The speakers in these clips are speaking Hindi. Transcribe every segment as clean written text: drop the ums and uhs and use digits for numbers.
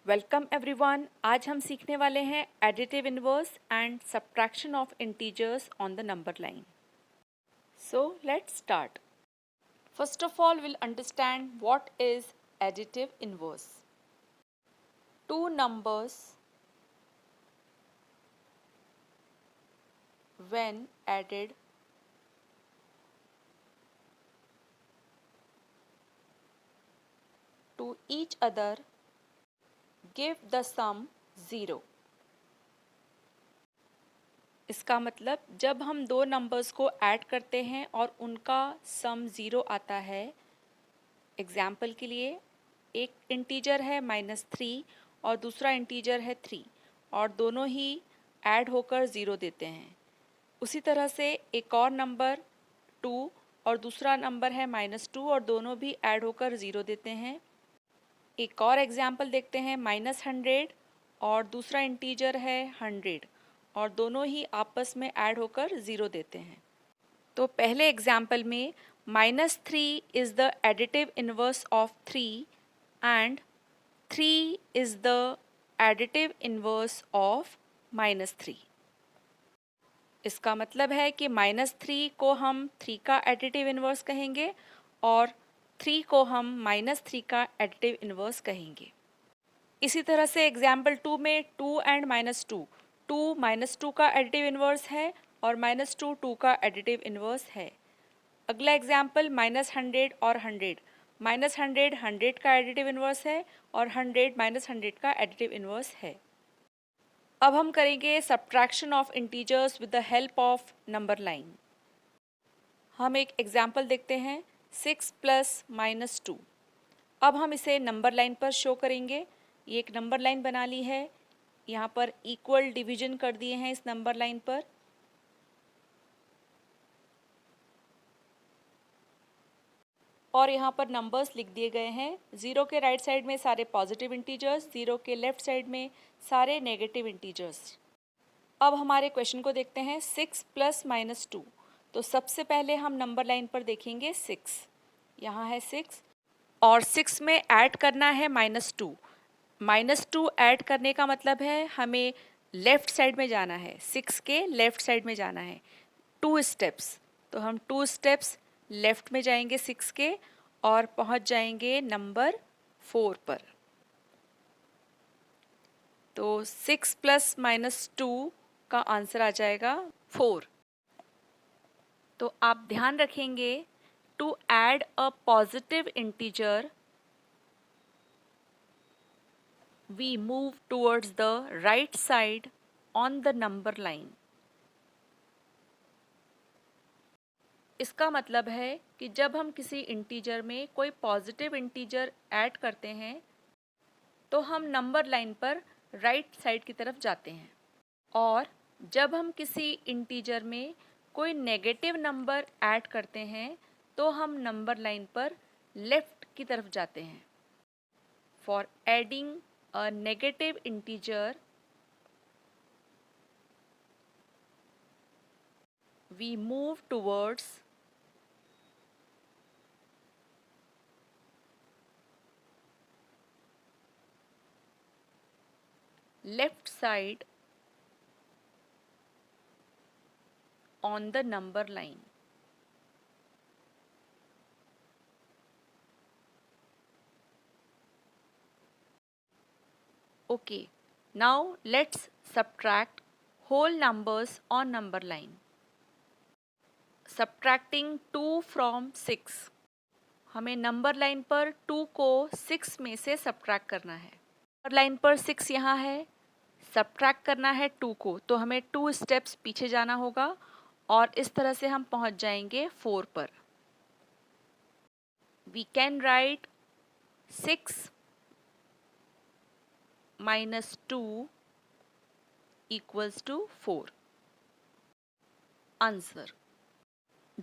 Welcome everyone. आज हम सीखने वाले हैं additive inverse and subtraction of integers on the number line. So let's start. First of all we'll understand what is additive inverse. Two numbers when added to each other give the sum 0. इसका मतलब जब हम दो नंबर्स को ऐड करते हैं और उनका सम 0 आता है। एग्जाम्पल के लिए एक इंटीजर है -3 और दूसरा इंटीजर है 3 और दोनों ही ऐड होकर 0 देते हैं। उसी तरह से एक और नंबर 2 और दूसरा नंबर है -2 और दोनों भी ऐड होकर 0 देते हैं। एक और एग्जाम्पल देखते हैं -100 और दूसरा इंटीजर है 100 और दोनों ही आपस में ऐड होकर 0 देते हैं। तो पहले एग्जाम्पल में -3 is the additive inverse of 3 and 3 is the additive inverse of -3। इसका मतलब है कि -3 को हम 3 का एडिटिव इनवर्स कहेंगे और 3 को हम -3 का एडिटिव इनवर्स कहेंगे। इसी तरह से एग्जाम्पल 2 में 2 एंड -2, 2 -2 का एडिटिव इनवर्स है और -2 2 का एडिटिव इनवर्स है। अगला एग्जाम्पल -100 और 100, -100 100 का एडिटिव इनवर्स है और 100 -100 का एडिटिव इनवर्स है। अब हम करेंगे subtraction of integers with the help of number line. हम एक एग्जाम्पल देखते हैं 6 + -2। अब हम इसे नंबर लाइन पर शो करेंगे। ये एक नंबर लाइन बना ली है, यहाँ पर इक्वल डिवीजन कर दिए हैं इस नंबर लाइन पर। और यहाँ पर नंबर्स लिख दिए गए हैं। 0 के राइट साइड में सारे पॉजिटिव इंटीजर्स, 0 के लेफ्ट साइड में सारे नेगेटिव इंटीजर्स। अब हमारे क्वेश्चन को देखते हैं 6 + -2। तो सबसे पहले हम नंबर लाइन पर देखेंगे 6, यहाँ है 6 और 6 में ऐड करना है -2। -2 ऐड करने का मतलब है हमें लेफ़्ट साइड में जाना है, 6 के लेफ़्ट साइड में जाना है 2 स्टेप्स। तो हम 2 स्टेप्स लेफ़्ट में जाएंगे 6 के और पहुंच जाएंगे नंबर 4 पर। तो 6 + -2 का आंसर आ जाएगा 4। तो आप ध्यान रखेंगे to add a positive integer we move towards the right side on the number line. इसका मतलब है कि जब हम किसी इंटीजर में कोई पॉजिटिव इंटीजर ऐड करते हैं तो हम नंबर लाइन पर राइट साइड की तरफ जाते हैं और जब हम किसी इंटीजर में कोई नेगेटिव नंबर ऐड करते हैं तो हम नंबर लाइन पर लेफ्ट की तरफ जाते हैं। For adding a negative integer we move towards left side on the number line. Okay, now let's subtract whole numbers on number line. Subtracting 2 from 6, हमें नंबर लाइन पर 2 को 6 में से सब्ट्रैक्ट करना है। नंबर लाइन पर 6 यहाँ है, सब्ट्रैक्ट करना है 2 को, तो हमें 2 स्टेप्स पीछे जाना होगा और इस तरह से हम पहुँच जाएंगे 4 पर। We can write 6 - 2 = 4। आंसर,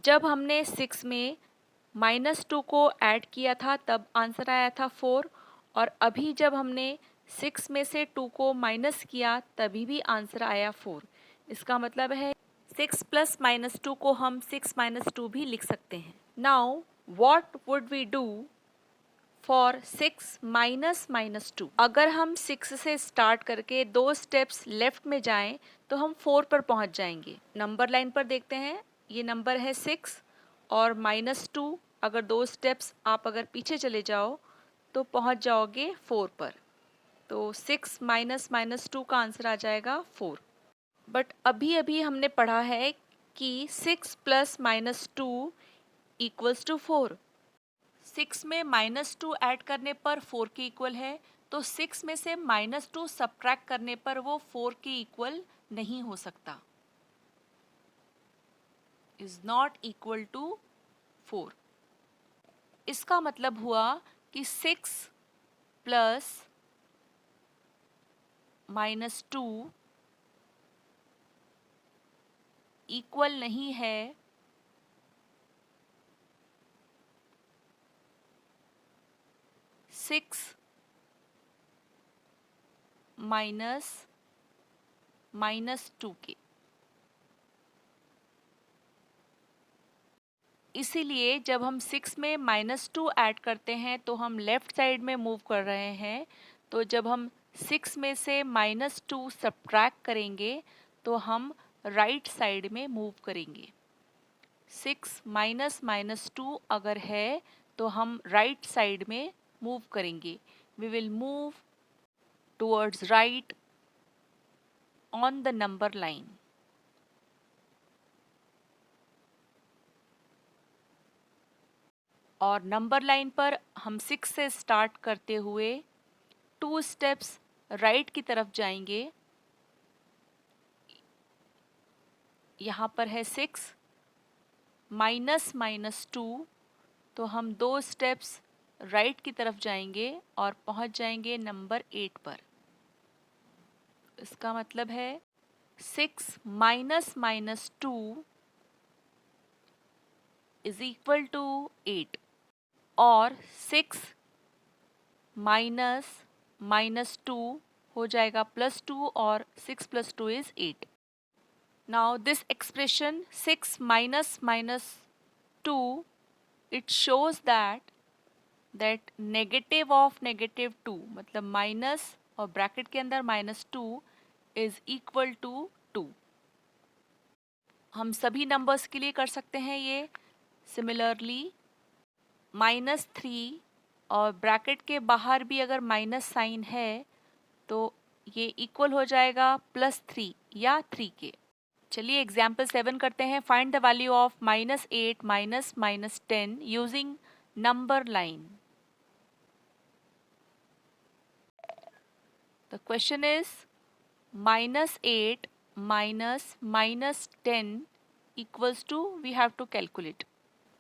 जब हमने 6 में -2 को ऐड किया था तब आंसर आया था 4 और अभी जब हमने 6 में से 2 को माइनस किया तभी भी आंसर आया 4। इसका मतलब है 6 + -2 को हम 6 - 2 भी लिख सकते हैं। Now what would we do for 6 minus minus 2। अगर हम 6 से स्टार्ट करके 2 स्टेप्स लेफ्ट में जाएं तो हम 4 पर पहुंच जाएंगे। नंबर लाइन पर देखते हैं, ये नंबर है 6 और -2। अगर 2 स्टेप्स आप अगर पीछे चले जाओ तो पहुंच जाओगे 4 पर। तो 6 माइनस माइनस 2 का आंसर आ जाएगा 4। बट अभी अभी हमने पढ़ा है कि 6 प्लस माइनस 2 इक्वल्स टू 4। 6 में -2 ऐड करने पर 4 के इक्वल है, तो 6 में से -2 सब्ट्रैक्ट करने पर वो 4 के इक्वल नहीं हो सकता, इज नॉट इक्वल टू 4। इसका मतलब हुआ कि 6 प्लस -2 इक्वल नहीं है 6 माइनस -2 के। इसीलिए जब हम 6 में -2 ऐड करते हैं तो हम लेफ़्ट साइड में मूव कर रहे हैं, तो जब हम 6 में से -2 सब्ट्रैक्ट करेंगे तो हम राइट साइड में मूव करेंगे। 6 माइनस -2 अगर है तो हम राइट साइड में मूव करेंगे। We will move towards right on the number line. और नंबर लाइन पर हम 6 से स्टार्ट करते हुए 2 स्टेप्स राइट की तरफ जाएंगे। यहाँ पर है 6 माइनस -2, तो हम 2 स्टेप्स राइट की तरफ जाएंगे और पहुँच जाएंगे नंबर 8 पर। इसका मतलब है 6 माइनस -2 इज इक्वल टू 8 और 6 माइनस -2 हो जाएगा +2 और 6 + 2 is 8. Now this expression 6 minus -2, it shows that negative of -2 मतलब माइनस और ब्रैकेट के अंदर -2 is equal to 2. हम सभी नंबर्स के लिए कर सकते हैं ये। सिमिलरली -3 और ब्रैकेट के बाहर भी अगर माइनस साइन है तो ये इक्वल हो जाएगा +3 या 3 के। चलिए एग्जाम्पल 7 करते हैं। Find the value of -8 minus -10 using number line. The question is -8 minus -10 equals to, we have to calculate.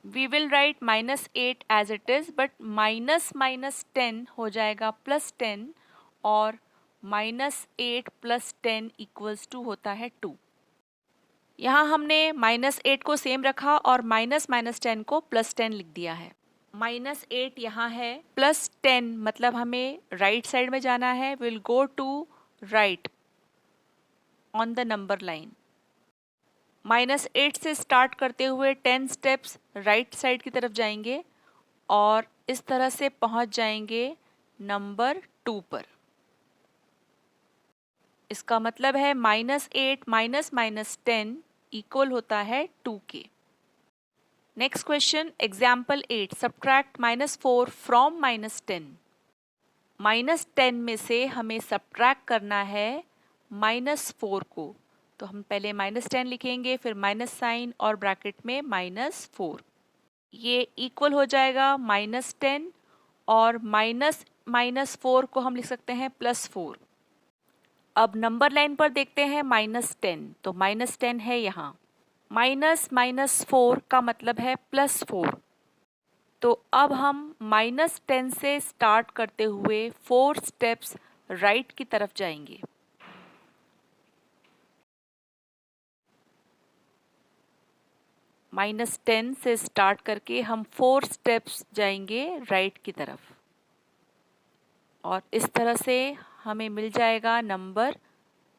We will write -8 as it is, but minus -10 हो जाएगा +10 और -8 + 10 equals to होता है 2। यहाँ हमने -8 को सेम रखा और -10 को +10 लिख दिया है। -8 यहाँ है, +10 मतलब हमें राइट साइड में जाना है। Will go to right on the number line. -8 से स्टार्ट करते हुए 10 स्टेप्स राइट साइड की तरफ जाएंगे और इस तरह से पहुंच जाएंगे नंबर 2 पर। इसका मतलब है -8 माइनस -10 इक्वल होता है 2 के। Next question example 8, subtract -4 from -10। -10 में से हमें सब्ट्रैक्ट करना है -4 को, तो हम पहले -10 लिखेंगे, फिर माइनस साइन और ब्रैकेट में -4। ये इक्वल हो जाएगा -10 और -4 को हम लिख सकते हैं +4। अब नंबर लाइन पर देखते हैं -10, तो -10 है यहाँ, -4 का मतलब है +4। तो अब हम -10 से स्टार्ट करते हुए 4 स्टेप्स राइट की तरफ जाएंगे। -10 से स्टार्ट करके हम 4 स्टेप्स जाएंगे राइट की तरफ और इस तरह से हमें मिल जाएगा नंबर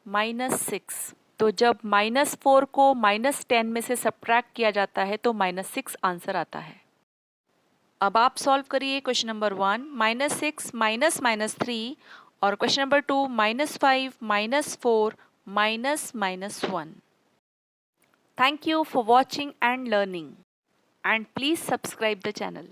-6। तो जब -4 को -10 में से सब्ट्रैक्ट किया जाता है तो -6 आंसर आता है। अब आप सॉल्व करिए क्वेश्चन नंबर 1 -6 -3 और question number 2 -5 -4 -1. Thank you for watching and learning, and please subscribe the channel.